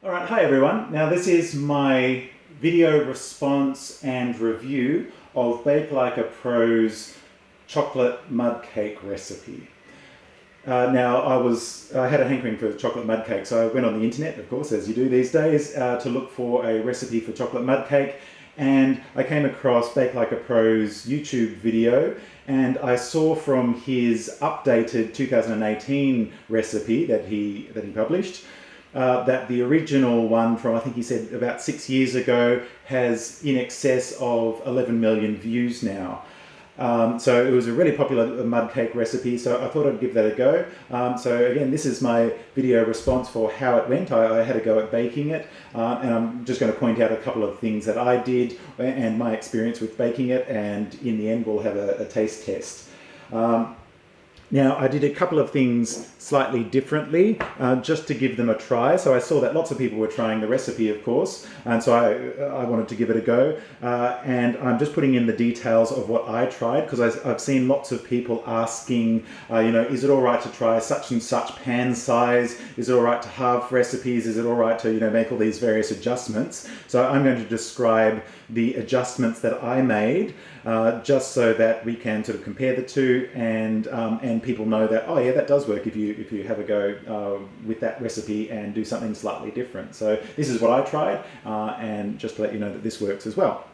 All right, hi everyone. Now this is my video response and review of Bake Like a Pro's chocolate mud cake recipe. Now I had a hankering for chocolate mud cake, so I went on the internet, of course, as you do these days, to look for a recipe for chocolate mud cake, and I came across Bake Like a Pro's YouTube video, and I saw from his updated 2018 recipe that he published that the original one from, I think he said, about 6 years ago has in excess of 11 million views now. So it was a really popular mud cake recipe, so I thought I'd give that a go. So again, this is my video response for how it went. I had a go at baking it, and I'm just going to point out a couple of things that I did and my experience with baking it, and in the end we'll have a taste test. Now, I did a couple of things slightly differently, just to give them a try. So I saw that lots of people were trying the recipe, of course, and so I wanted to give it a go. And I'm just putting in the details of what I tried, because I've seen lots of people asking, is it all right to try such and such pan size? Is it all right to halve recipes? Is it all right to, make all these various adjustments? So I'm going to describe the adjustments that I made, just so that we can sort of compare the two, and people know that, oh yeah, that does work if you have a go with that recipe and do something slightly different. So this is what I tried, and just to let you know that this works as well.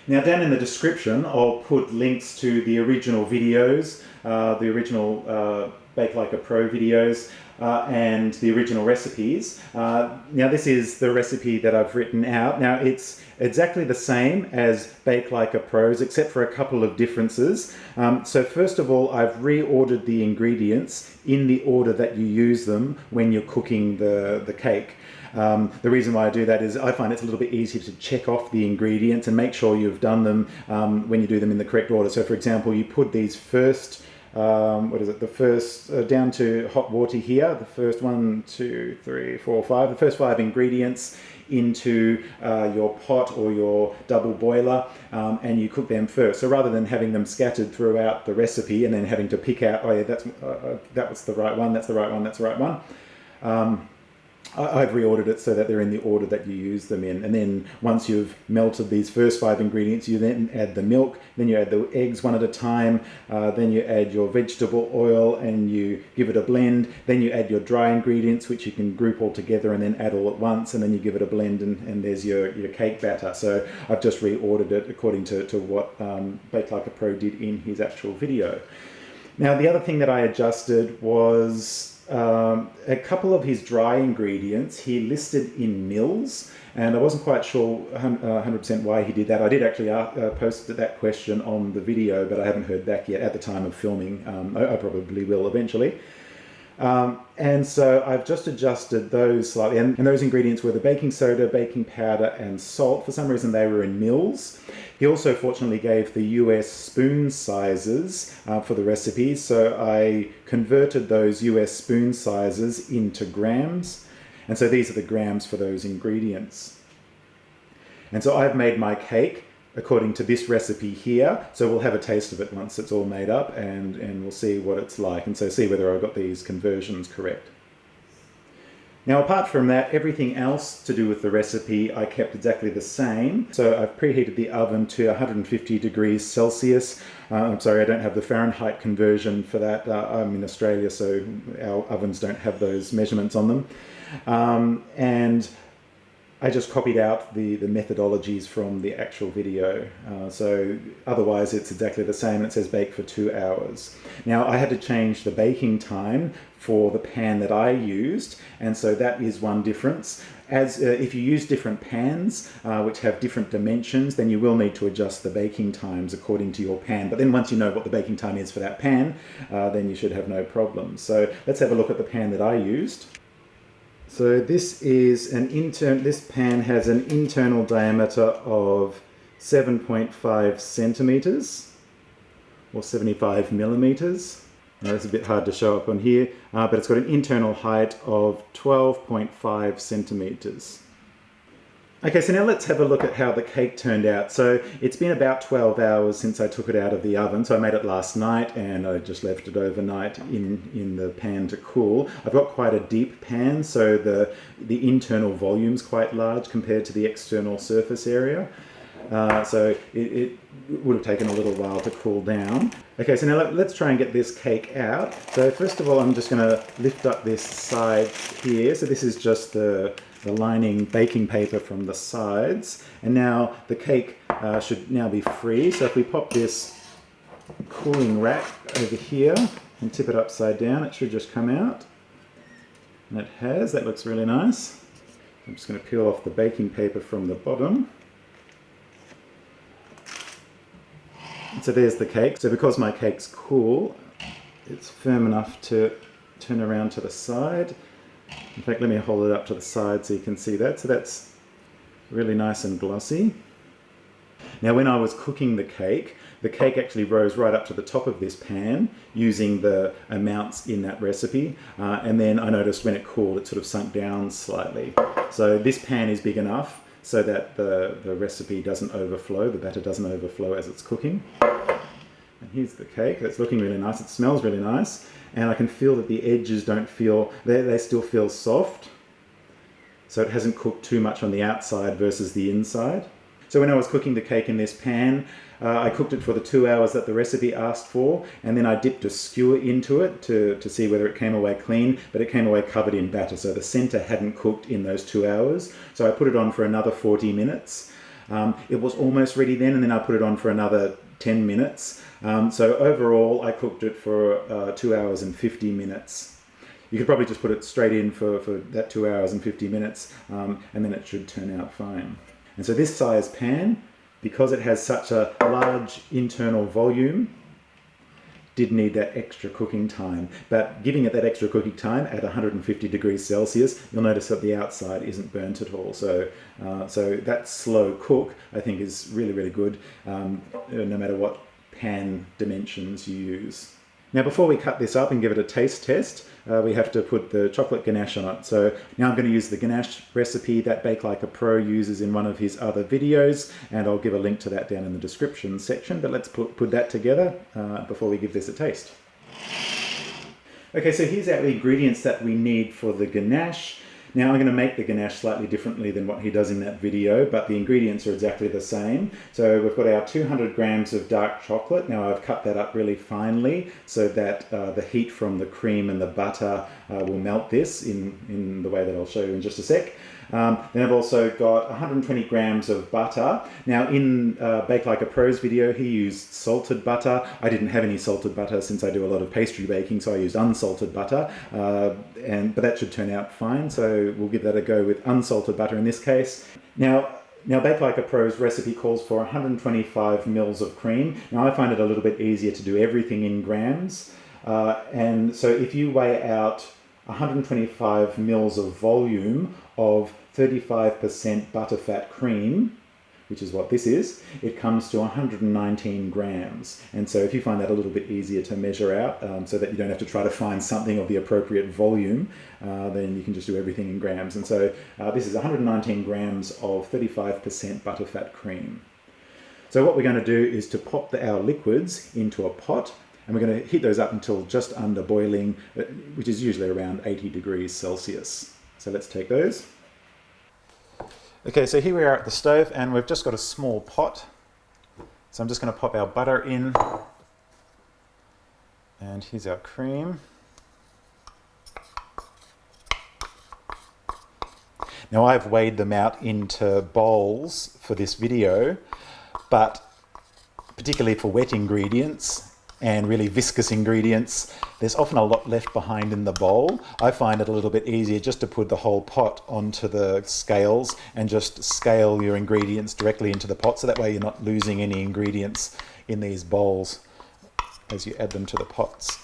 Now down in the description I'll put links to the original videos, the original Bake Like a Pro videos, and the original recipes. Now this is the recipe that I've written out. Now it's exactly the same as Bake Like a Pro's, except for a couple of differences. So first of all, I've reordered the ingredients in the order that you use them when you're cooking the cake. The reason why I do that is I find it's a little bit easier to check off the ingredients and make sure you've done them when you do them in the correct order. So for example, you put these first, the first, down to hot water here, the first 1, 2, 3, 4, 5, the first 5 ingredients into your pot or your double boiler, and you cook them first. So rather than having them scattered throughout the recipe and then having to pick out, oh yeah, that was the right one, that's the right one, that's the right one. I've reordered it so that they're in the order that you use them in. And then once you've melted these first 5 ingredients, you then add the milk, then you add the eggs one at a time, then you add your vegetable oil and you give it a blend, then you add your dry ingredients, which you can group all together and then add all at once, and then you give it a blend, and there's your cake batter. So I've just reordered it according to what Bake Like a Pro did in his actual video. Now the other thing that I adjusted was a couple of his dry ingredients he listed in mils, and I wasn't quite sure 100% why he did that. I did actually post that question on the video, but I haven't heard back yet at the time of filming. I probably will eventually. And so I've just adjusted those slightly, and those ingredients were the baking soda, baking powder, and salt. For some reason they were in mils. He also fortunately gave the US spoon sizes for the recipe, so I converted those US spoon sizes into grams, and so these are the grams for those ingredients. And so I've made my cake according to this recipe here, so we'll have a taste of it once it's all made up, and we'll see what it's like, and so see whether I've got these conversions correct. Now apart from that, everything else to do with the recipe I kept exactly the same. So I've preheated the oven to 150 degrees Celsius. I'm sorry, I don't have the Fahrenheit conversion for that. I'm in Australia, so our ovens don't have those measurements on them. And I just copied out the methodologies from the actual video. So otherwise it's exactly the same. It says bake for 2 hours. Now I had to change the baking time for the pan that I used, and so that is one difference. As if you use different pans which have different dimensions, then you will need to adjust the baking times according to your pan. But then once you know what the baking time is for that pan, then you should have no problem. So let's have a look at the pan that I used. So this is this pan has an internal diameter of 7.5 centimeters or 75 millimeters. Now that's a bit hard to show up on here, but it's got an internal height of 12.5 centimeters. Okay, so now let's have a look at how the cake turned out. So it's been about 12 hours since I took it out of the oven. So I made it last night and I just left it overnight in the pan to cool. I've got quite a deep pan, so the internal volume's quite large compared to the external surface area. So it would have taken a little while to cool down. Okay, so now let's try and get this cake out. So first of all, I'm just going to lift up this side here. So this is just the lining baking paper from the sides. And now the cake should now be free. So if we pop this cooling rack over here and tip it upside down, it should just come out. And it has. That looks really nice. I'm just going to peel off the baking paper from the bottom. So there's the cake. So because my cake's cool, it's firm enough to turn around to the side. In fact, let me hold it up to the side so you can see that. So that's really nice and glossy. Now when I was cooking the cake actually rose right up to the top of this pan using the amounts in that recipe. And then I noticed when it cooled, it sort of sunk down slightly. So this pan is big enough so that the recipe doesn't overflow, the batter doesn't overflow as it's cooking. And here's the cake. That's looking really nice. It smells really nice. And I can feel that the edges don't feel, they still feel soft. So it hasn't cooked too much on the outside versus the inside. So when I was cooking the cake in this pan, I cooked it for the 2 hours that the recipe asked for, and then I dipped a skewer into it to see whether it came away clean, but it came away covered in batter, so the center hadn't cooked in those 2 hours. So I put it on for another 40 minutes. It was almost ready then, and then I put it on for another 10 minutes. So overall, I cooked it for 2 hours and 50 minutes. You could probably just put it straight in for that 2 hours and 50 minutes, and then it should turn out fine. And so this size pan, because it has such a large internal volume, did need that extra cooking time. But giving it that extra cooking time at 150 degrees Celsius, you'll notice that the outside isn't burnt at all. So that slow cook, I think, is really, really good, no matter what pan dimensions you use. Now before we cut this up and give it a taste test, we have to put the chocolate ganache on it. So now I'm going to use the ganache recipe that Bake Like a Pro uses in one of his other videos, and I'll give a link to that down in the description section, but let's put that together before we give this a taste. Okay, so here's our ingredients that we need for the ganache. Now I'm going to make the ganache slightly differently than what he does in that video, but the ingredients are exactly the same. So we've got our 200 grams of dark chocolate. Now I've cut that up really finely so that the heat from the cream and the butter will melt this in the way that I'll show you in just a sec. Then I've also got 120 grams of butter. Now in Bake Like a Pro's video, he used salted butter. I didn't have any salted butter since I do a lot of pastry baking, so I used unsalted butter, but that should turn out fine. So we'll give that a go with unsalted butter in this case. Now Bake Like a Pro's recipe calls for 125 mils of cream. Now I find it a little bit easier to do everything in grams. And so if you weigh out 125 mils of volume of 35% butterfat cream, which is what this is, it comes to 119 grams. And so if you find that a little bit easier to measure out, so that you don't have to try to find something of the appropriate volume, then you can just do everything in grams. And so this is 119 grams of 35% butterfat cream. So what we're going to do is to pop our liquids into a pot, and we're going to heat those up until just under boiling, which is usually around 80 degrees Celsius. So let's take those. Okay, so here we are at the stove, and we've just got a small pot. So I'm just going to pop our butter in, and here's our cream. Now I've weighed them out into bowls for this video, but particularly for wet ingredients and really viscous ingredients, there's often a lot left behind in the bowl. I find it a little bit easier just to put the whole pot onto the scales and just scale your ingredients directly into the pot, so that way you're not losing any ingredients in these bowls as you add them to the pots.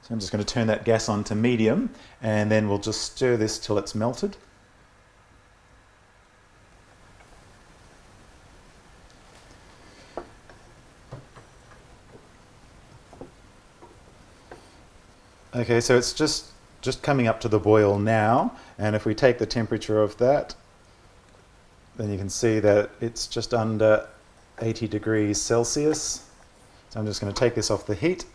So I'm just going to turn that gas on to medium, and then we'll just stir this till it's melted. Okay, so it's just coming up to the boil now, and if we take the temperature of that then you can see that it's just under 80 degrees Celsius. So I'm just going to take this off the heat.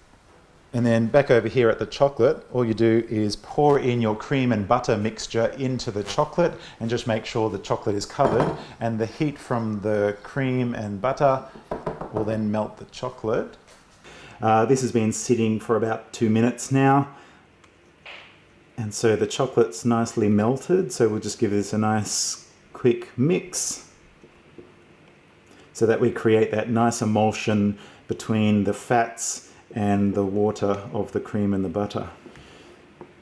And then back over here at the chocolate, all you do is pour in your cream and butter mixture into the chocolate and just make sure the chocolate is covered, and the heat from the cream and butter will then melt the chocolate. This has been sitting for about 2 minutes now, and so the chocolate's nicely melted, so we'll just give this a nice quick mix so that we create that nice emulsion between the fats and the water of the cream and the butter.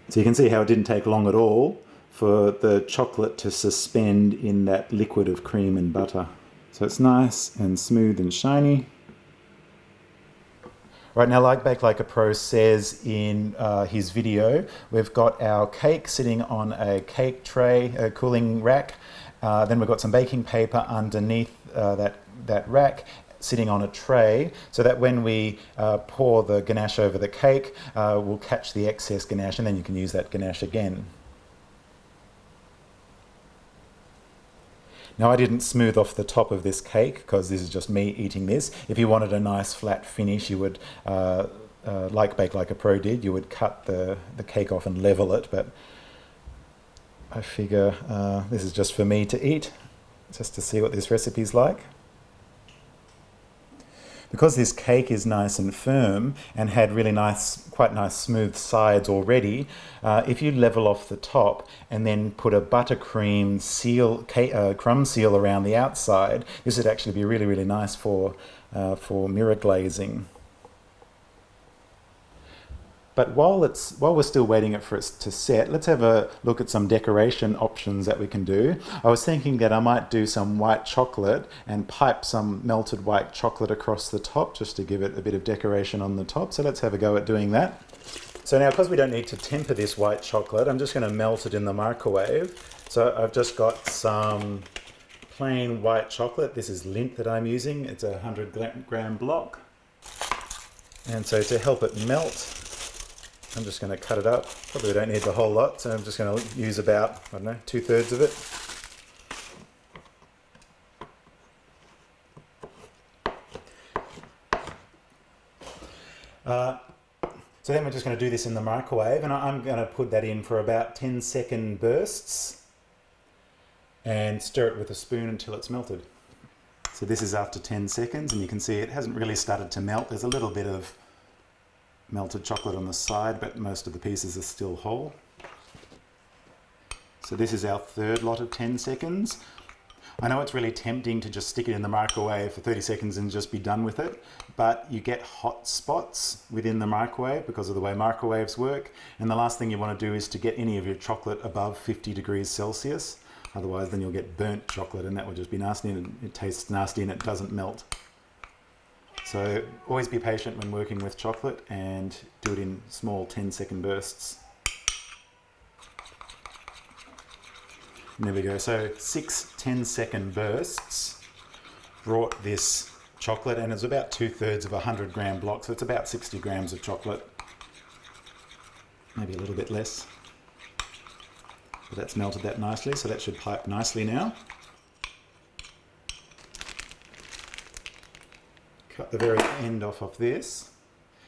So you can see how it didn't take long at all for the chocolate to suspend in that liquid of cream and butter. So it's nice and smooth and shiny. Right now, like Bake Like a Pro says in his video, we've got our cake sitting on a cake tray, a cooling rack. Then we've got some baking paper underneath that rack, sitting on a tray, so that when we pour the ganache over the cake, we'll catch the excess ganache, and then you can use that ganache again. Now, I didn't smooth off the top of this cake because this is just me eating this. If you wanted a nice flat finish, you would, like Bake Like a Pro did, you would cut the cake off and level it, but I figure this is just for me to eat, just to see what this recipe's like. Because this cake is nice and firm and had really nice, quite nice smooth sides already, if you level off the top and then put a buttercream seal, crumb seal around the outside, this would actually be really, really nice for mirror glazing. But while we're still waiting for it to set, let's have a look at some decoration options that we can do. I was thinking that I might do some white chocolate and pipe some melted white chocolate across the top just to give it a bit of decoration on the top. So let's have a go at doing that. So now, because we don't need to temper this white chocolate, I'm just going to melt it in the microwave. So I've just got some plain white chocolate. This is Lindt that I'm using. It's a 100-gram block. And so to help it melt, I'm just going to cut it up. Probably don't need the whole lot, so I'm just going to use about, I don't know, 2/3 of it. So then we're just going to do this in the microwave, and I'm going to put that in for about 10-second bursts and stir it with a spoon until it's melted. So this is after 10 seconds, and you can see it hasn't really started to melt. There's a little bit of melted chocolate on the side, but most of the pieces are still whole. So this is our third lot of 10 seconds. I know it's really tempting to just stick it in the microwave for 30 seconds and just be done with it, but you get hot spots within the microwave because of the way microwaves work, and the last thing you want to do is to get any of your chocolate above 50 degrees Celsius. Otherwise then you'll get burnt chocolate, and that would just be nasty, and it tastes nasty and it doesn't melt. So always be patient when working with chocolate and do it in small 10-second bursts. And there we go. So 6 10-second bursts brought this chocolate, and it's about 2/3 of a 100-gram block, so it's about 60 grams of chocolate. Maybe a little bit less. But that's melted that nicely, so that should pipe nicely now. Cut the very end off of this.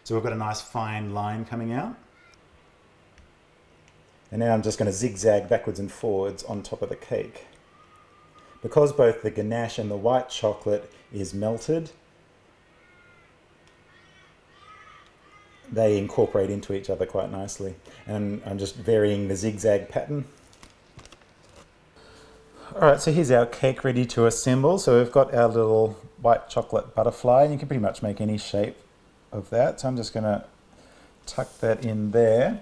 So we've got a nice fine line coming out. And now I'm just going to zigzag backwards and forwards on top of the cake. Because both the ganache and the white chocolate is melted, they incorporate into each other quite nicely. And I'm just varying the zigzag pattern. Alright, so here's our cake ready to assemble. So we've got our little white chocolate butterfly, and you can pretty much make any shape of that. So I'm just going to tuck that in there.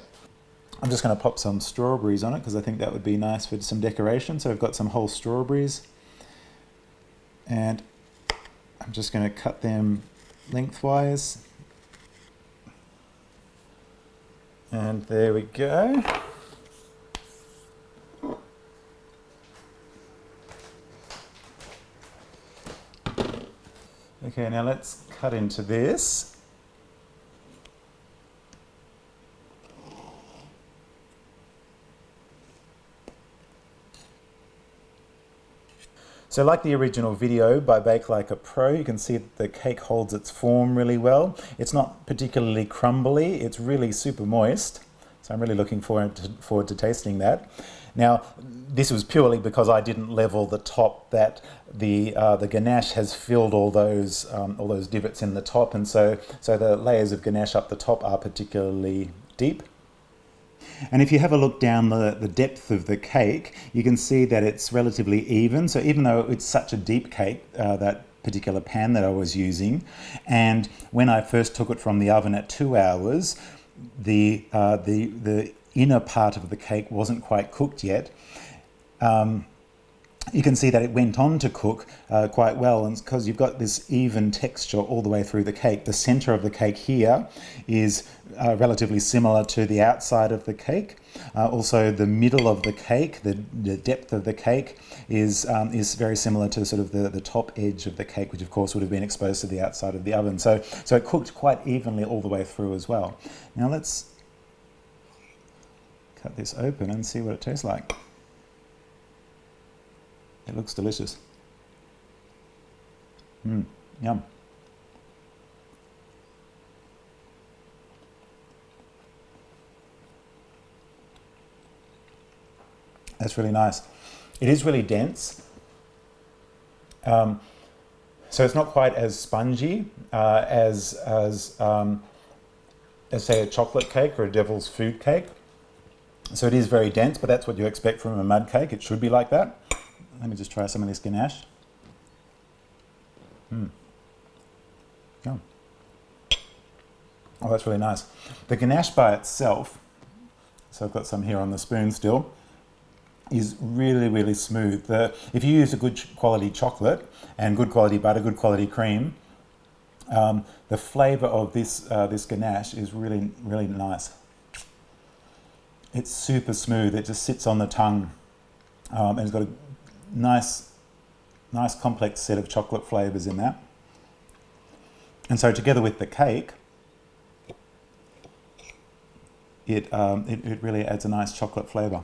I'm just going to pop some strawberries on it because I think that would be nice for some decoration. So I've got some whole strawberries, and I'm just going to cut them lengthwise. And there we go. Okay, now let's cut into this. So like the original video by Bake Like a Pro, you can see that the cake holds its form really well. It's not particularly crumbly, it's really super moist. So I'm really looking forward to tasting that. Now, this was purely because I didn't level the top, that the ganache has filled all those divots in the top, and so the layers of ganache up the top are particularly deep. And if you have a look down the depth of the cake, you can see that it's relatively even. So even though it's such a deep cake, that particular pan that I was using, and when I first took it from the oven at 2 hours, the inner part of the cake wasn't quite cooked yet. You can see that it went on to cook quite well, and because you've got this even texture all the way through the cake. The center of the cake here is relatively similar to the outside of the cake. Also, the middle of the cake, the depth of the cake is very similar to sort of the top edge of the cake, which of course would have been exposed to the outside of the oven. So it cooked quite evenly all the way through as well. Now let's cut this open and see what it tastes like. It looks delicious. Yum. That's really nice. It is really dense. So it's not quite as spongy as say a chocolate cake or a devil's food cake. So it is very dense, but that's what you expect from a mud cake. It should be like that. Let me just try some of this ganache. Yum. Oh, that's really nice. The ganache by itself, so I've got some here on the spoon still, is really, really smooth. If you use a good quality chocolate and good quality butter, good quality cream, the flavour of this ganache is really, really nice. It's super smooth. It just sits on the tongue, and it's got a nice complex set of chocolate flavours in that. And so together with the cake, it really adds a nice chocolate flavour.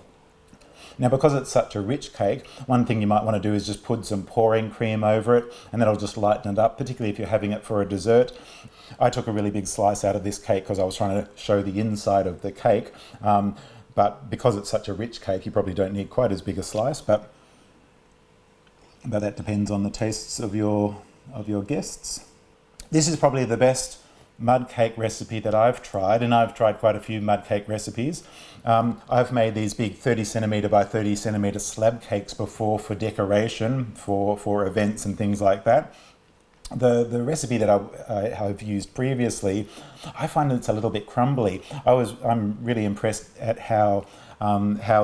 Now, because it's such a rich cake, one thing you might want to do is just put some pouring cream over it, and that'll just lighten it up, particularly if you're having it for a dessert. I took a really big slice out of this cake because I was trying to show the inside of the cake, but because it's such a rich cake, you probably don't need quite as big a slice, but that depends on the tastes of your guests. This is probably the best mud cake recipe that I've tried, and I've tried quite a few mud cake recipes. I've made these big 30 centimetre by 30 centimetre slab cakes before for decoration, for events and things like that. The recipe that I've used previously, I find it's a little bit crumbly. I'm really impressed at how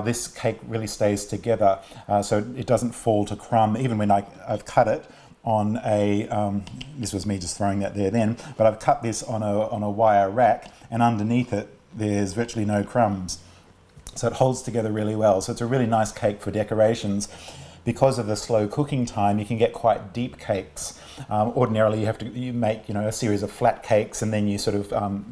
this cake really stays together, so it doesn't fall to crumb, even when I've cut it on a, this was me just throwing that there then, but I've cut this on a wire rack, and underneath it there's virtually no crumbs. So it holds together really well. So it's a really nice cake for decorations. Because of the slow cooking time, you can get quite deep cakes. Ordinarily, you make a series of flat cakes, and then you sort of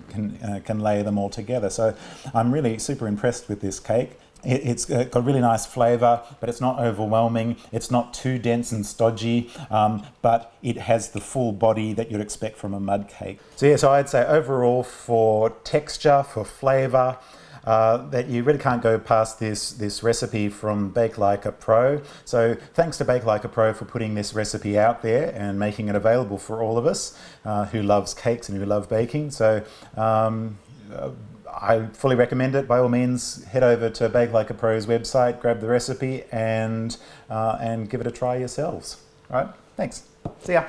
can lay them all together. So I'm really super impressed with this cake. It's got really nice flavour, but it's not overwhelming. It's not too dense and stodgy, but it has the full body that you'd expect from a mud cake. So I'd say overall, for texture, for flavour, that you really can't go past this recipe from Bake Like a Pro. So thanks to Bake Like a Pro for putting this recipe out there and making it available for all of us who loves cakes and who love baking. So I fully recommend it. By all means, head over to Bake Like a Pro's website, grab the recipe, and give it a try yourselves. All right, thanks. See ya.